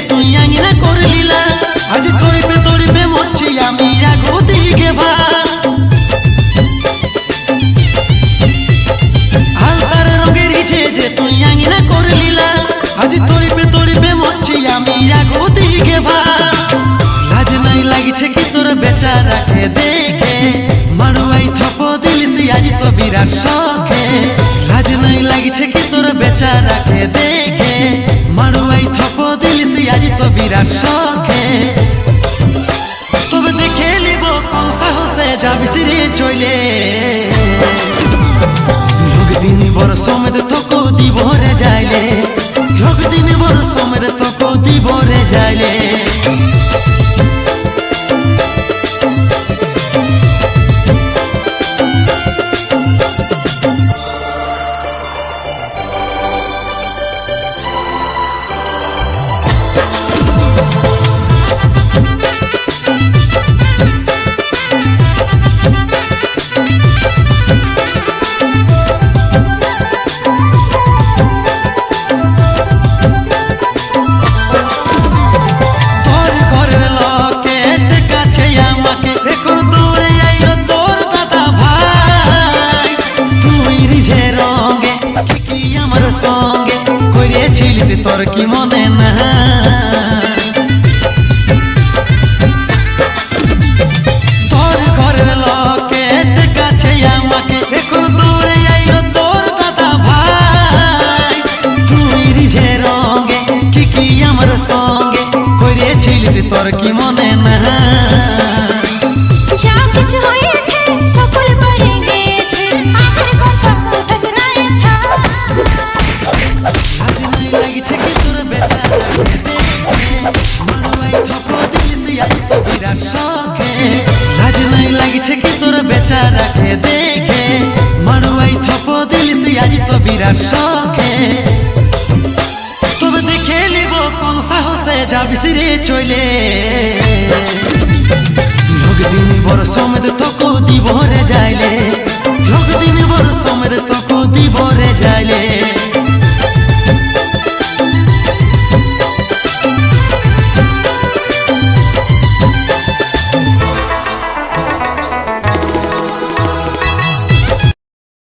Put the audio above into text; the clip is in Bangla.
তুই আঙিনা করলিলা আজ তরিপে মরছি আমি আগো দিকে ভার হালতার রঙের ইচ্ছে যে তুই আঙিনা করলিলা আজ তরিপে মরছি আমি আগো দিকে ভার লাজ নাই লাগিছে কি তোর বেচারাকে দেখে মারুয়াই থপ দিলিসি আজ তো বিরাট শখে লাজ নাই লাগিছে কি তোর বেচারাকে দেখে মারুয়াই থপ দিলিসি আজ তো বিরাট শখে তবে দেখে লিব কোন সাহসে যাবিস রে চলে লোক দিন বড় সমেত তোকে দিব রে যাইলে লোক দিন বড় সমেত তোকে দিব রে যাইলে সঙ্গে করেছিলিস তোর কি মনে না তোর ঘরের লোকে কাছে আমাকে এখন দৌড়ে আইলো তোর দাদা ভাই তুই রিঝে রঙে কি আমার সঙ্গে করেছিলিস তোর কি মনে না যা কিছু হয়েছে সকল পড়ে গেছে আমার কথা উঠাস না আজ নাই লাগিছে কি তোর বেচারাকে দেখে মারুয়াই থপ দিলিসি আজ তো বিরাট শখে আজ নাই লাগিছে কি তোর বেচারাকে দেখে মারুয়াই থপ দিলিসি আজ তো বিরাট শখে তবে দেখে লিব কোন সাহসে যাবিস রে চলে লোক দিন বড় সমেত তোকে দিব রে যাইলে লোক দিন বড় সমেত